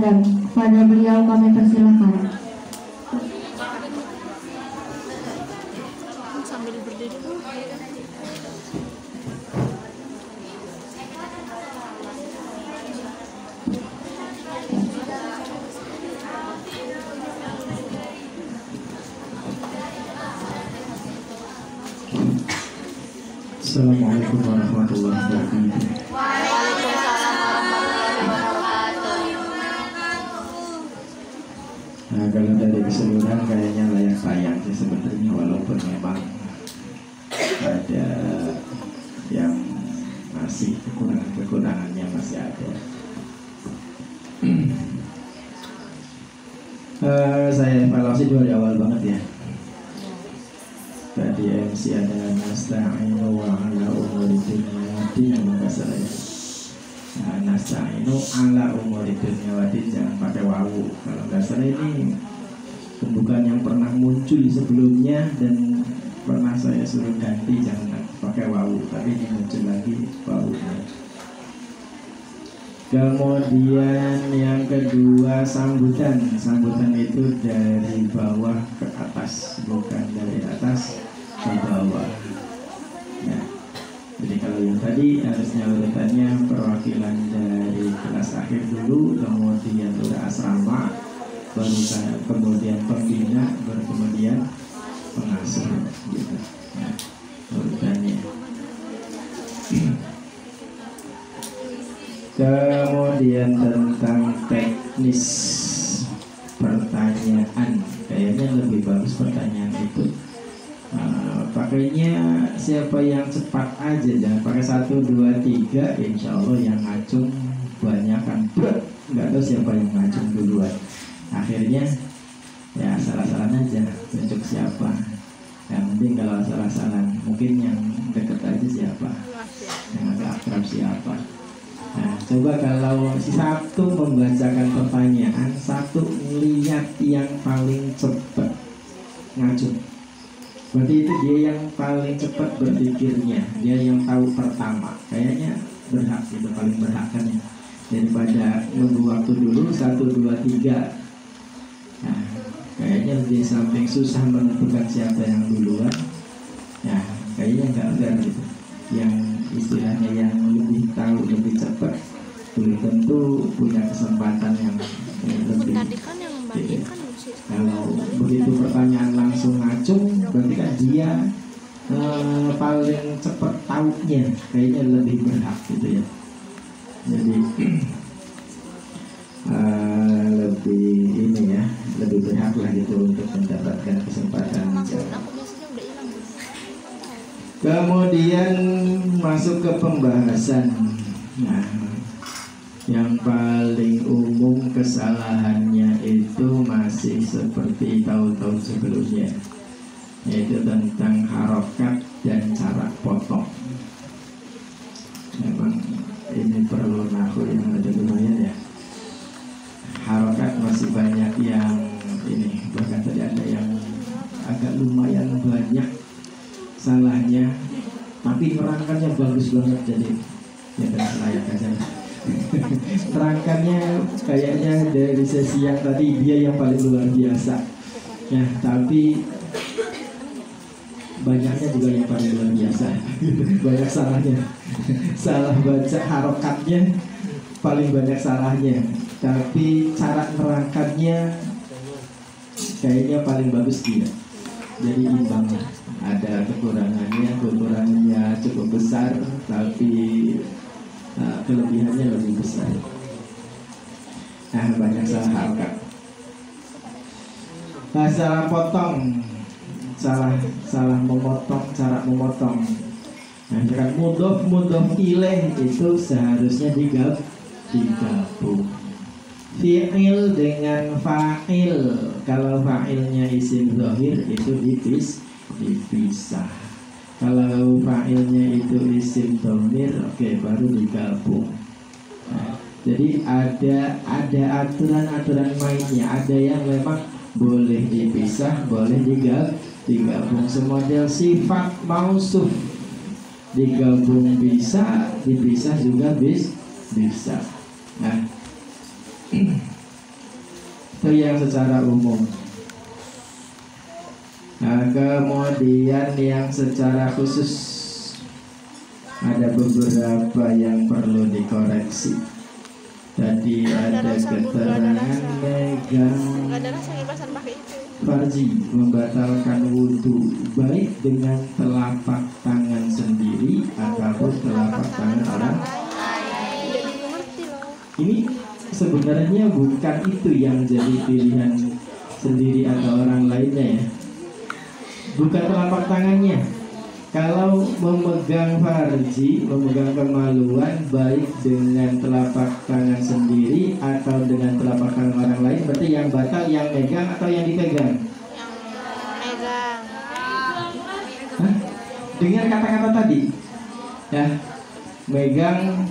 Adam. Kepada beliau kami persilahkan. Sambil berdiri. Assalamualaikum warahmatullahi wabarakatuh. Nah, kalau dari keseluruhan kayaknya layak tayang sih sebenarnya, walaupun memang ada yang masih kekurangannya masih ada. Saya evaluasi dari awal banget ya. Tadi MC ada nasta'inu wa ala umuri dunya wa din, maka saya nasta'inu ala umuri dunya wa din, jangan pakai wawu. Kalau nggak salah ini pembukaan yang pernah muncul sebelumnya dan pernah saya suruh ganti jangan pakai wawu, tapi ini muncul lagi wawunya. Kemudian yang kedua sambutan itu dari bawah ke atas, bukan dari atas ke bawah. Nah, jadi kalau yang tadi harusnya urutannya perwakilan dari kelas akhir dulu, kemudian udah asrama, baru kemudian pembina, baru kemudian pengasuh gitu. Nah, urutannya. Kemudian tentang teknis pertanyaan, kayaknya lebih bagus pertanyaan itu pakainya siapa yang cepat aja, jangan pakai 1, 2, 3. Insya Allah yang ngacung banyak kan, nggak tahu siapa yang ngacung duluan. Akhirnya ya salah-salah aja, tunjuk siapa. Yang penting kalau salah-salah mungkin yang deket aja siapa, yang agak akrab siapa. Nah, coba kalau si satu membacakan pertanyaan, satu melihat yang paling cepat ngacung. Berarti itu dia yang paling cepat berpikirnya, dia yang tahu pertama. Kayaknya berhak, itu paling berhak kan ya. Daripada nunggu waktu dulu 1, 2, 3. Nah, kayaknya di samping susah menentukan siapa yang duluan. Nah, kayaknya nggak fair gitu. Yang istilahnya yang lebih tahu lebih cepat belum tentu punya kesempatan yang lebih. Tadi kan yang membagikan Kalau begitu pertanyaan langsung ngacung, berarti kan dia paling cepat taunya, kayaknya lebih berhak gitu ya. Jadi lebih ini ya, lebih berhak lah gitu untuk mendapatkan kesempatan. Kemudian masuk ke pembahasan. Nah, yang paling umum kesalahannya itu masih seperti tahun-tahun sebelumnya, yaitu tentang harokat dan cara potong. Memang ini perlu nahu yang ada lumayan ya. Harokat masih banyak yang ini, bahkan tadi ada yang agak lumayan banyak salahnya, tapi nerangkannya bagus banget, jadi ya kan layak aja. Terangkannya kayaknya dari sesi yang tadi dia yang paling luar biasa ya, tapi banyaknya juga yang paling luar biasa. Banyak salahnya, salah baca harokatnya paling banyak salahnya, tapi cara nerangkannya kayaknya paling bagus dia. Jadi imbang, ada kekurangannya cukup besar, tapi kelebihannya lebih besar. Nah, banyak salah harokat. Nah, salah potong, salah memotong, cara memotong. Nah, dengan mudhof ilaih itu seharusnya digabung. Fi'il dengan fa'il, kalau fa'ilnya isim dhahir itu dipisah. Kalau fa'ilnya itu isim dhamir, oke, baru digabung. Nah, jadi ada aturan-aturan mainnya. Ada yang memang boleh dipisah, boleh digabung. Semodel sifat mausuf, digabung bisa, dipisah juga bisa. Nah, yang secara umum. Nah, kemudian yang secara khusus ada beberapa yang perlu dikoreksi. Tadi ada keterangan megang Nggak ada rasa kipasan pakai itu. farji membatalkan wudhu baik dengan telapak tangan sendiri ataupun telapak tangan orang. Jadi ngerti loh. Ini sebenarnya bukan itu yang jadi pilihan sendiri atau orang lainnya ya. Bukan telapak tangannya. Kalau memegang farji, memegang kemaluan baik dengan telapak tangan sendiri atau dengan telapak tangan orang lain, berarti yang batal yang megang atau yang dipegang? Yang megang. Hah? Dengan kata-kata tadi ya, megang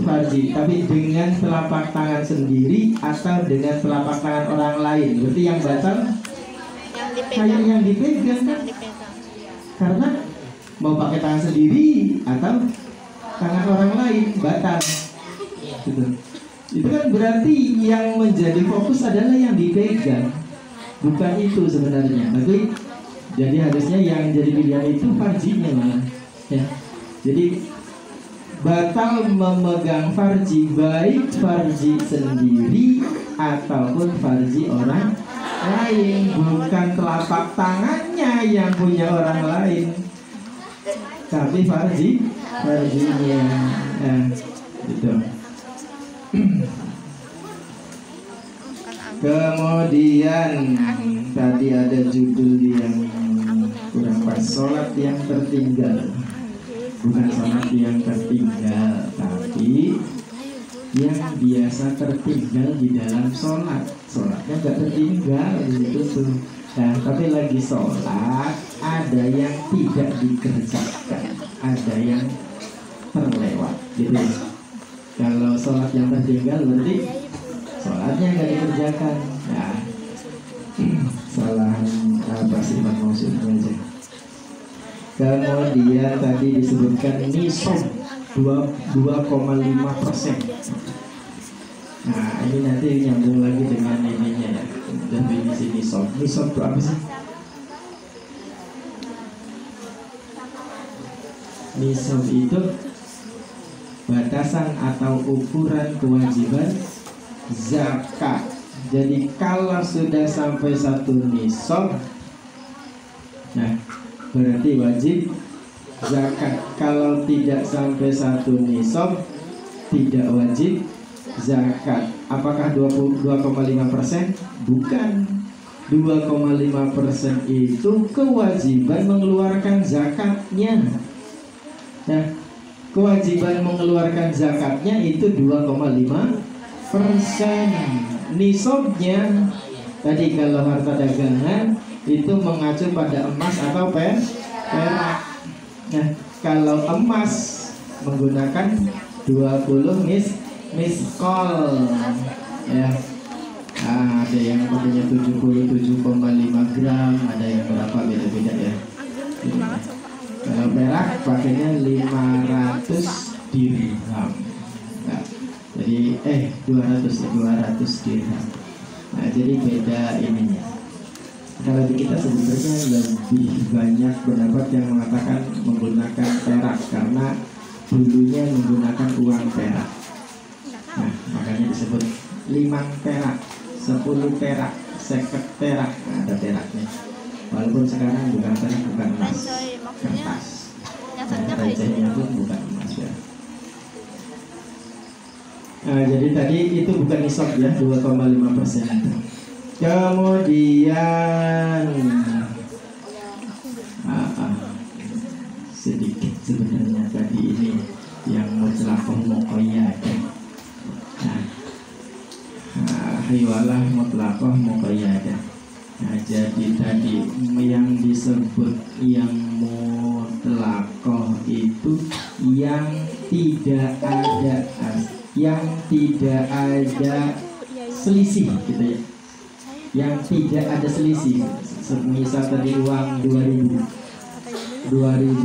farji tapi dengan telapak tangan sendiri atau dengan telapak tangan orang lain, berarti yang batal Yang dipegang. kayak yang dipegang kan? Yang dipegang. Karena mau pakai tangan sendiri atau tangan orang lain batal gitu. Itu kan berarti yang menjadi fokus adalah yang dipegang, bukan itu sebenarnya. Tapi jadi harusnya yang jadi pilihan itu farjinya malah ya. Jadi batal memegang farji baik farji sendiri ataupun farji orang lain, bukan telapak tangannya yang punya orang lain, tapi farjinya gitu. Kemudian tadi ada judul yang kurang pas, sholat yang tertinggal. Bukan sholat yang tertinggal, tapi yang biasa tertinggal di dalam sholat. Sholatnya gak tertinggal gitu tuh. Nah, tapi lagi sholat ada yang tidak dikerjakan, ada yang terlewat gitu. Kalau sholat yang tertinggal berarti sholatnya gak dikerjakan. Nah, salah apa sih maksudnya aja. Kemudian tadi disebutkan nisab 2,5%. Nah, ini nanti nyambung lagi dengan ininya ya, definisi nisab. Nisab itu apa sih? Nisab itu batasan atau ukuran kewajiban zakat. Jadi kalau sudah sampai satu nisab, nah berarti wajib zakat. Kalau tidak sampai satu nisab, tidak wajib zakat. Apakah 2,5%? Bukan. 2,5% itu kewajiban mengeluarkan zakatnya. Nah, kewajiban mengeluarkan zakatnya itu 2,5%. Nisabnya tadi kalau harta dagangan itu mengacu pada emas atau perak. Nah, kalau emas menggunakan 20 miskol ya. Nah, ada yang pakainya 77,5 gram, ada yang berapa, beda-beda ya. Kalau perak pakainya 500 dirham. Nah, jadi 200 dirham. Nah, jadi beda ininya. Kalau di kita sebenarnya lebih banyak pendapat yang mengatakan menggunakan perak karena dulunya menggunakan uang perak. Nah, makanya disebut 5 perak, 10 perak, 50 perak. Nah, ada peraknya. Walaupun sekarang bukan perak, bukan emas, kertas. Nah, recehnya pun bukan emas ya. Nah, jadi tadi itu bukan nisab ya, 2,5%. Kemudian sedikit sebenarnya tadi ini yang mutlaqah muqayyadah. Hiwalah mutlaqah muqayyadah. Nah, jadi tadi yang disebut yang mutlaqah itu yang tidak ada selisih gitu ya. Yang tidak ada selisih. Misal tadi uang 2000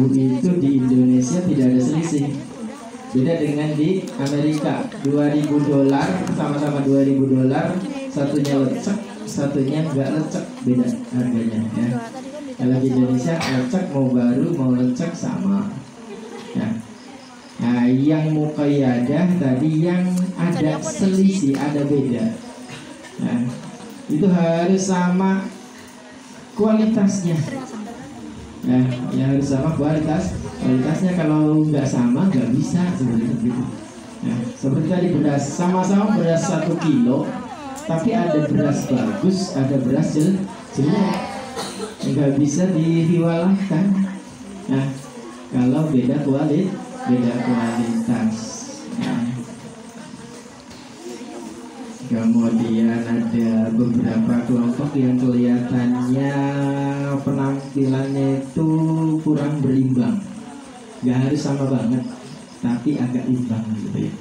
itu di Indonesia tidak ada selisih. Beda dengan di Amerika, $2.000 sama-sama $2.000, $1 satunya lecek, satunya nggak lecek, beda harganya ya. Kalau di Indonesia lecek mau baru mau lecek sama ya. Nah, yang muqayyadah tadi yang ada selisih, ada beda. Nah, itu harus sama kualitasnya. Ya, harus sama kualitasnya. Kalau nggak sama nggak bisa sebenarnya gitu. Nah, seperti tadi beras, sama-sama beras 1 kilo, tapi ada beras bagus, ada beras jelek, nggak bisa diwalakan. Nah, kalau beda kualitas. Nah, kemudian ada beberapa kelompok yang kelihatannya penampilannya itu kurang berimbang. Nggak harus sama banget, tapi agak imbang gitu ya.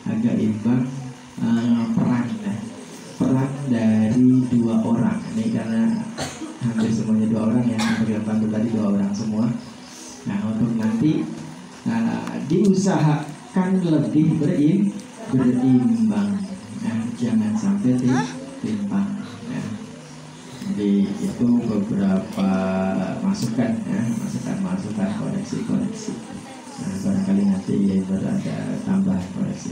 Agak imbang peran dari 2 orang. Ini karena hampir semuanya 2 orang yang pegang pantul tadi 2 orang semua. Nah, untuk nanti diusahakan lebih berimbang. Nah, jangan sampai timpang. Nah, jadi itu beberapa masukan ya, masukan koreksi. Nah, barangkali nanti ada tambahan koreksi.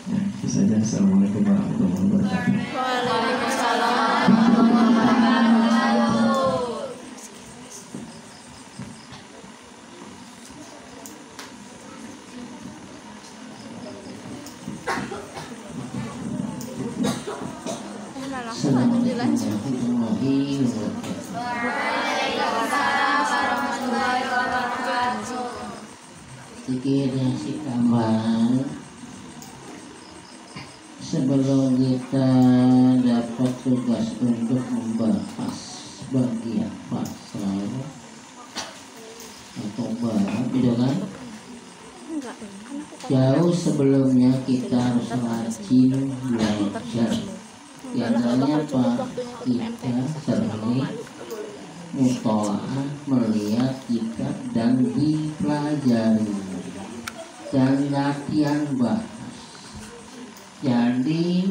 Nah, itu saja. Assalamualaikum warahmatullahi wabarakatuh. Waalaikumsalam warahmatullahi wabarakatuh. Langsung lanjut dilanjut. Sedikitnya si tambahan sebelum kita dapat tugas untuk membahas bagian pasal atau bab gitu kan, jauh sebelumnya kita harus rajin belajar. Di antaranya apa? Kita sering mutolaah, melihat kitab dan dipelajari dan latihan bahas. Jadi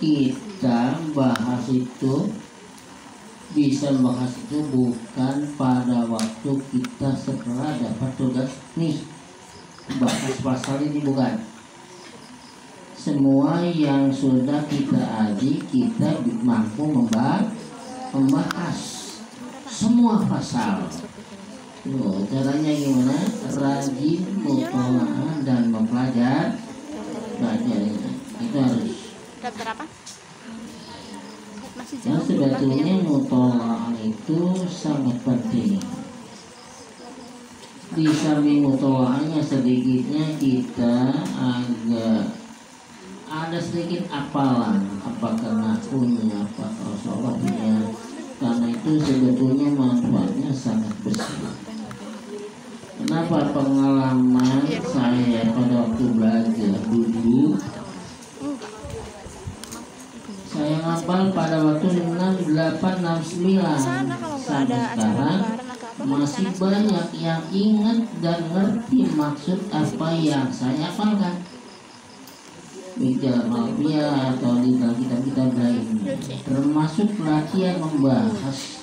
kita bahas itu bisa bahas itu bukan pada waktu kita setelah dapat tugas nih bahas pasal ini, bukan. Semua yang sudah kita aji, kita mampu membahas semua pasal. Tuh, caranya gimana? Rajin mutolaah dan mempelajari. Itu harus. Daftar apa? Masih Nah, jauh. sebetulnya mutolaah itu sangat penting. Di samping mutolaahnya sedikitnya kita agak ada sedikit apalan, apakah nakunya, apakah sholatnya. Karena itu sebetulnya manfaatnya sangat besar. Kenapa? Pengalaman saya pada waktu belajar dulu, saya ngapal pada waktu 68, 69. Sampai sekarang masih banyak yang ingat dan ngerti maksud apa yang saya hafalkan. Bicara Mafia atau di kitab-kitab lainnya, termasuk latihan membahas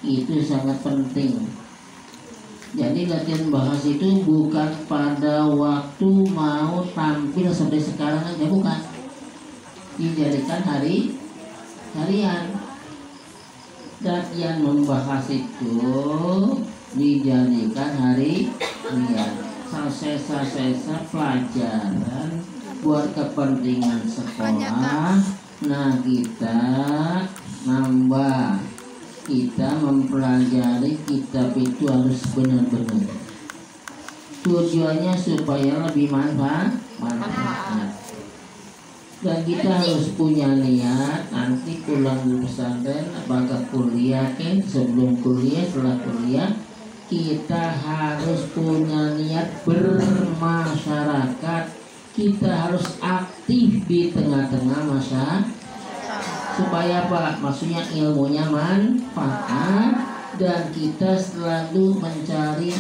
itu sangat penting. Jadi latihan bahas itu bukan pada waktu mau tampil seperti sekarang aja, bukan. Dijadikan harian. Latihan membahas itu dijadikan harian. Sesa pelajaran buat kepentingan sekolah. Nah, kita nambah, kita mempelajari kitab itu harus benar-benar. Tujuannya supaya lebih manfaat. Dan kita harus punya niat nanti pulang di pesantren, apakah kuliah kan, sebelum kuliah, setelah kuliah, kita harus punya niat bermasyarakat. Kita harus aktif di tengah-tengah masyarakat. Supaya apa? Maksudnya ilmunya manfaat, dan kita selalu mencari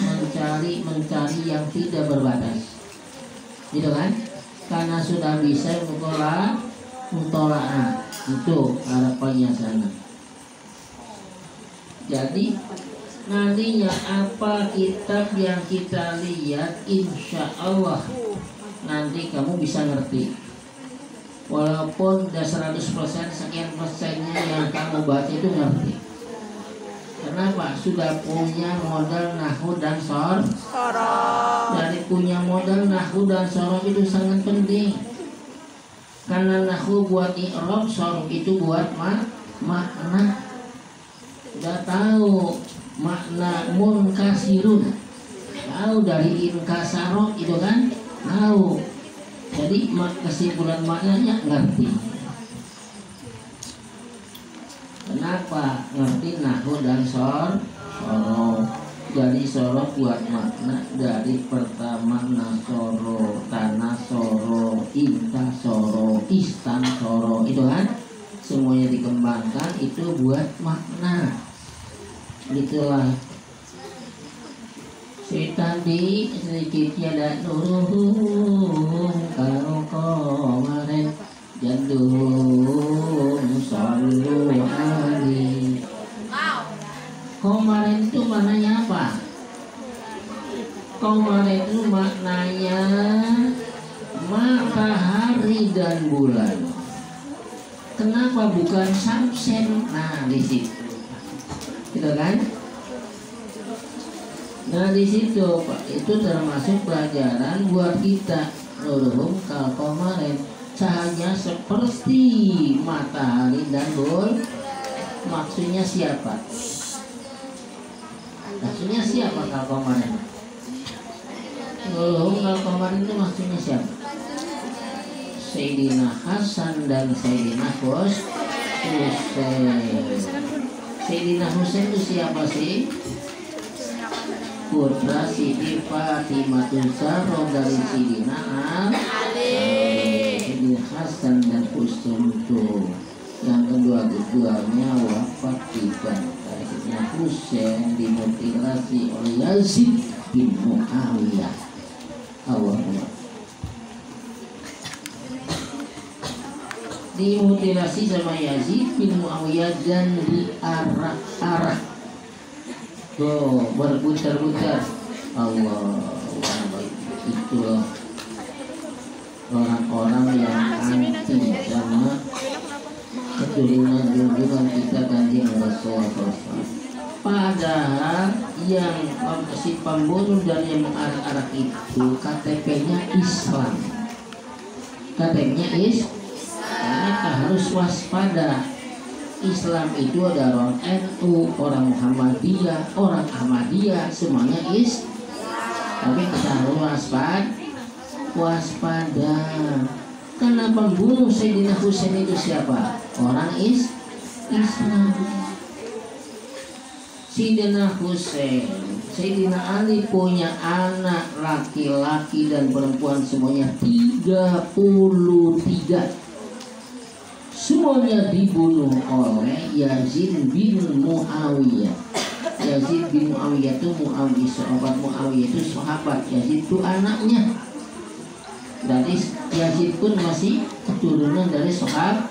yang tidak berbatas. Gitu kan? Karena sudah bisa mutolaah. Itu harapannya sana. Jadi nantinya apa kitab yang kita lihat, insya Allah nanti kamu bisa ngerti. Walaupun udah 100%, sekian persennya yang kamu baca itu ngerti. Kenapa? Sudah punya modal nahwu dan sorf. Dari punya modal nahwu dan sorf itu sangat penting. Karena nahwu buat i'rab, sorf itu buat makna. Sudah tahu makna munkasirun, tahu dari inkasaro itu kan, tahu. Jadi kesimpulan maknanya ngerti. Kenapa? Ngerti nahwu dan sorof. Jadi sorof buat makna dari pertama nasoro, tanasoro, intasoro, istansoro, itu kan semuanya dikembangkan itu buat makna. Itulah tadi sedikit tiada nuruh kalau kemarin jadul selalu hari. Kemarin itu maknanya apa? Kemarin itu maknanya matahari dan bulan. Kenapa bukan samsen? Nah di situ, gitu kan? Nah di situ Pak, itu termasuk pelajaran buat kita. Nuruhum kal kemarin cahaya seperti matahari dan bulan. Maksudnya siapa? Maksudnya siapa kal kemarin? Nuruhum kal kemarin itu maksudnya siapa? Sayyidina Hasan dan Sayyidina Husain. Sayyidina Husain itu siapa sih? Putra Siti Fatimah Zahra dari Sayyidina Ali. Sayyidina Hasan dan Husain itu yang kedua-duanya wafat di bantai. Sayyidina Husain dimutilasi oleh Yazid bin Muawiyah. Allahumma. Dimutilasi sama Yazid bin Muawiyah dan diarak-arak. Tuh berputar-putar. Allah itulah orang-orang yang anti sama keturunan kita Kanjeng Rasulullah. Padahal yang si pembunuh dan yang mengarak-arak itu KTP-nya Islam. KTP-nya Maka harus waspada. Islam itu ada orang NU, orang Muhammadiyah, orang Ahmadiyah, semuanya tapi kita harus waspada. Karena pembunuh Sayyidina Husain itu siapa? Orang Islam. Sayyidina Husain, Sayyidina Ali punya anak laki-laki dan perempuan semuanya 33. Semuanya dibunuh oleh Yazid bin Muawiyah. Yazid bin Muawiyah itu sahabat Muawiyah itu sahabat. Yazid itu anaknya. Jadi Yazid pun masih keturunan dari sahabat.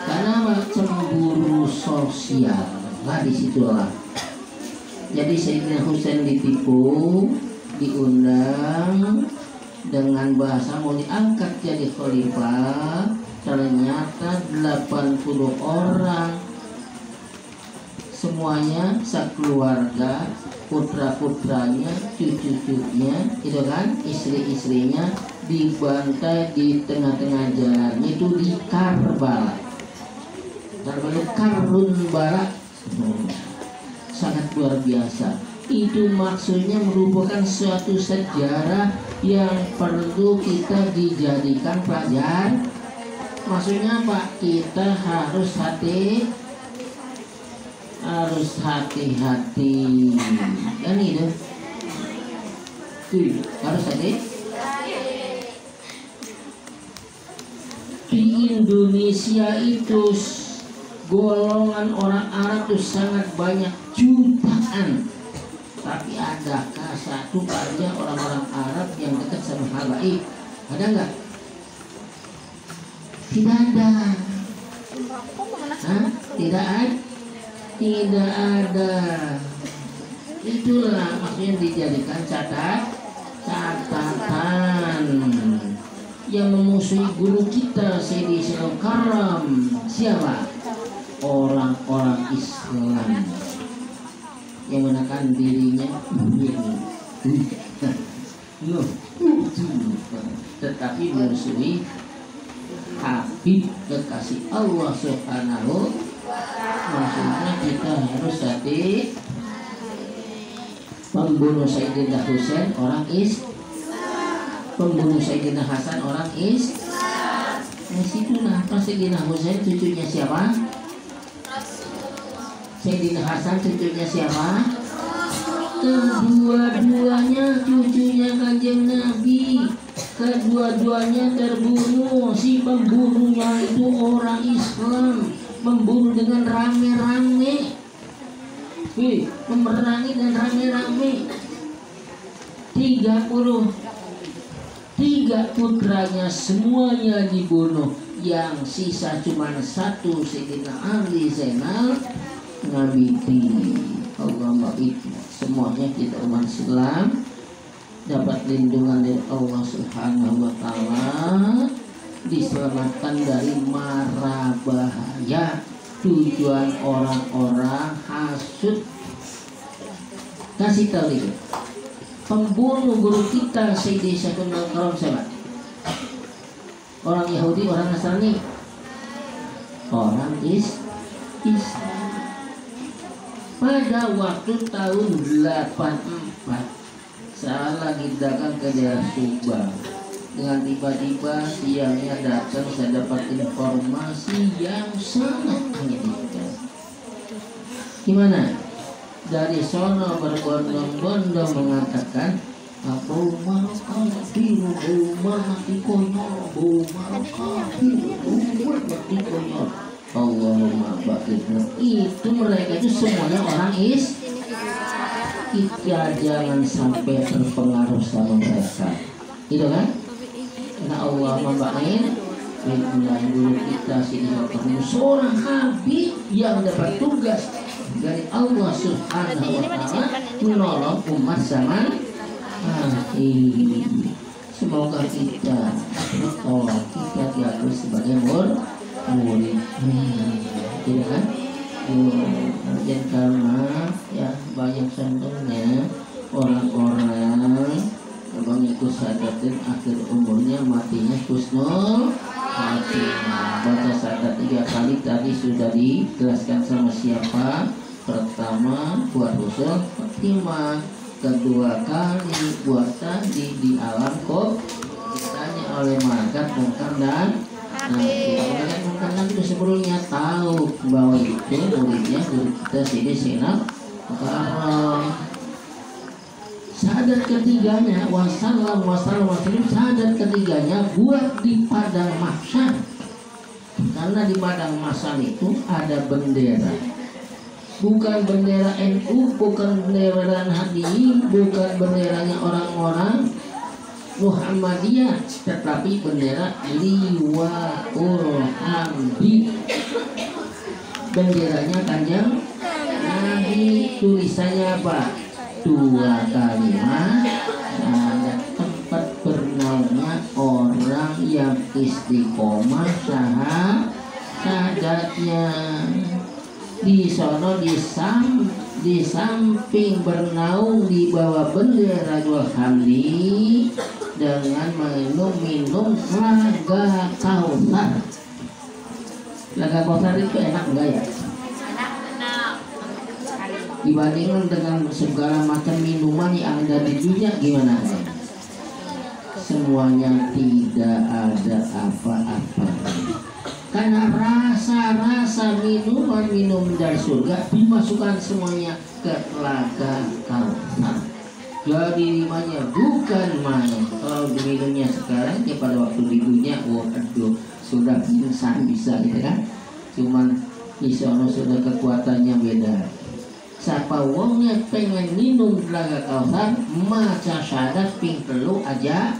Karena cemburu sosial. Nah disitulah. Jadi Sayyidina Husain ditipu, diundang dengan bahasa mau diangkat jadi khalifah. Ternyata 80 orang semuanya sekeluarga, putra-putranya, cucu-cucunya, itu kan, istri-istrinya dibantai di tengah-tengah jalannya itu di Karbala. Karbala sangat luar biasa. Itu maksudnya merupakan suatu sejarah yang perlu kita dijadikan pelajaran. Maksudnya Pak, kita harus hati-hati kan itu harus hati. Di Indonesia itu golongan orang Arab itu sangat banyak, jutaan. Tapi adakah satu aja orang-orang Arab yang dekat sama habaib? Ada nggak? Tidak ada. Hah? Tidak ada. Itulah maksudnya dijadikan catatan. Yang memusuhi guru kita Sayyidi Syaikhul Karam siapa? Orang-orang Islam yang menekan dirinya tetapi memusuhi Habib kekasih Allah Subhanahu. Maksudnya kita harus hati. Pembunuh Sayyidina Husain orang pembunuh Sayyidina Hasan orang situ nah. Sayyidina Husain cucunya siapa? Sayyidina Hasan cucunya siapa? Kedua-duanya cucunya Kanjeng Nabi. Kedua-duanya terbunuh. Si pembunuhnya itu orang Islam, membunuh dengan rame-rame. Memerangi dan rame-rame. 33 putranya semuanya dibunuh. Yang sisa cuma satu, Sayyidina Ali Zainal Abidin. Allah itu semuanya kita umat Islam dapat lindungan dari Allah Subhanahu wa taala, diselamatkan dari mara bahaya tujuan orang-orang hasud. Kasih tahu itu pembunuh guru kita Sayyidi Syaikhul Karam siapa? Orang Yahudi, orang Nasrani, orang Islam. Pada waktu tahun 84 saya lagi dagang ke daerah Subang. Dengan tiba-tiba siangnya datang, saya dapat informasi yang sangat menyedihkan. Gimana? Dari sono berbondong-bondong mengatakan Umar kafir, Umar mati konyol, Umar kafir, Umar mati konyol. Allahumma baiknya. Itu mereka itu semuanya orang kita jangan sampai terpengaruh sama mereka. Gitu kan? Karena Allah membaik. Baiklah dulu kita sini seorang habib yang dapat tugas dari Allah Subhanahu wa taala menolong umat zaman akhir. Semoga kita diatur sebagai murid, tidak kan? Dan karena ya banyak contohnya orang-orang mengikut syahadatin akhir umurnya matinya husnul khatimah. Baca syahadat 3 kali tadi sudah dijelaskan sama siapa. Pertama buat husnul khatimah, kedua kali buat tadi di alam kok ditanya oleh malaikat mungkar dan itu sebelumnya tahu bahwa itu muridnya guru kita Sayyidi Syaikhul Karam. Syahadat ketiganya wassalam syahadat ketiganya buat di padang mahsyar. Karena di padang mahsyar itu ada bendera. Bukan bendera NU, bukan bendera Nahdliyin, bukan benderanya orang-orang Muhammadiyah, tetapi bendera Liwaul Hamdi. Benderanya Kanjeng Nabi. Tulisannya apa? 2 kalimat. Ada tempat bernaungnya orang yang istiqomah syahadatnya. Di sono di samping bernaung di bawah bendera Liwaul Hamdi dengan minum laga kautsar. Laga kautsar itu enak enggak ya? Dibandingkan dengan segala macam minuman yang ada di dunia, gimana? Semuanya tidak ada apa-apa. Karena rasa-rasa minuman dari surga dimasukkan semuanya ke laga kautsar. Jadi limanya bukan main. Kalau diminumnya sekarang ya pada waktu di dunia, waduh sudah pingsan bisa gitu kan. Cuman di sana sudah kekuatannya beda. Siapa wongnya pengen minum laga kautsar, maca syahadat ping telu aja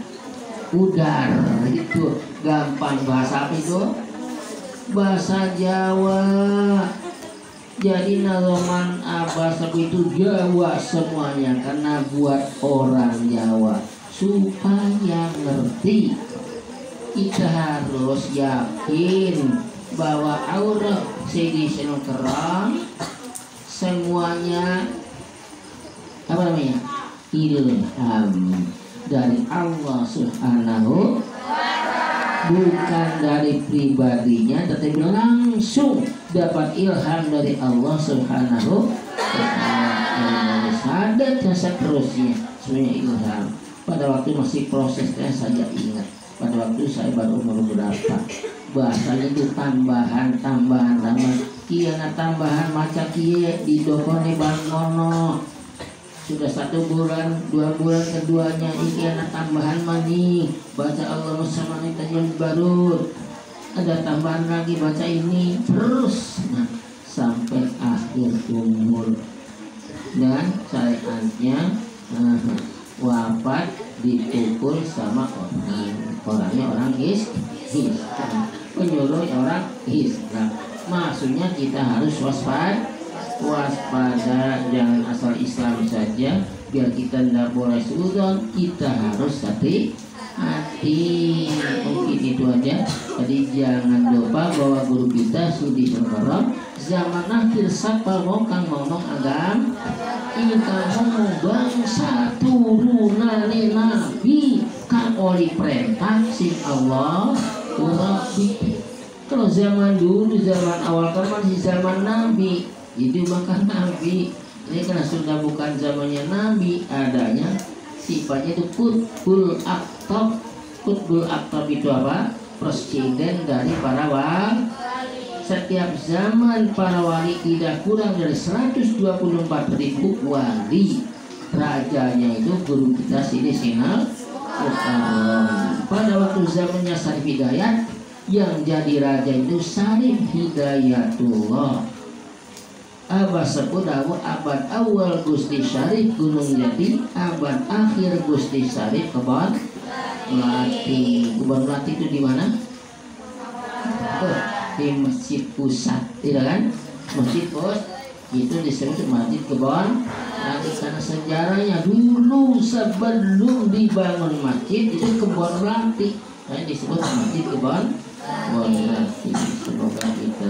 udar. Itu gampang bahasa apa itu? bahasa Jawa. Jadi naroman Abah itu Jawa semuanya karena buat orang Jawa supaya ngerti. Kita harus yakin bahwa aura Sayyidina Karam semuanya apa namanya? Ilham dari Allah Subhanahu, bukan dari pribadinya, tetapi langsung dapat ilham dari Allah Subhanahu wa taala. Ada jasa terusnya semuanya ilham. Pada waktu masih prosesnya saja ingat. Pada waktu saya baru umur berapa, bahasanya itu tambahan. Kiana tambahan maca kieu di dokone bangono. Sudah 1 bulan, 2 bulan keduanya iki anak tambahan mani baca Allah Muhammad tajwid baru, ada tambahan lagi baca ini terus, nah, sampai akhir umur. Dan syariatnya wafat dipukul sama orangnya orang Islam, penyuruh orang Islam. Maksudnya kita harus waspada, jangan asal Islam saja. Biar kita tidak boleh suudon, kita harus hati-hati. Mungkin itu aja. Jadi jangan lupa bahwa guru kita Sudi Karam zaman akhir sapa kang ngomong agam ini kamu bangsa turunane Nabi kang oli perintah sing Allah Rabbi. Kalau zaman dulu, zaman awal kan masih zaman Nabi, itu bahkan Nabi. Ini karena sudah bukan zamannya Nabi, adanya sifatnya itu kutbul aktab. Kutbul aktab itu apa? Presiden dari para wali. Setiap zaman para wali tidak kurang dari 124.000 wali. Rajanya itu guru kita sini Sinal Karam. Pada waktu zamannya Syarif Hidayat, yang jadi raja itu Syarif Hidayatullah. Abah sebut abad awal Gusti Syarif Gunung Jati, abad akhir Gusti Syarif Kebon Melati. Kebon Melati itu di mana? Di Masjid Pusat, tidak kan? Masjid Pusat itu disebut Masjid Kebon Melati karena sejarahnya dulu sebelum dibangun masjid itu Kebon Melati, disebut Masjid Kebon Melati. Semoga kita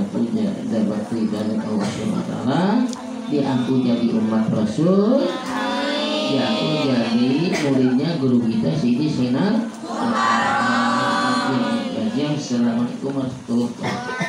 dapat ridha Allah SWT, diaku jadi umat Rasul, diaku jadi muridnya guru kita Sidi Sinar. Assalamualaikum warahmatullahi wabarakatuh.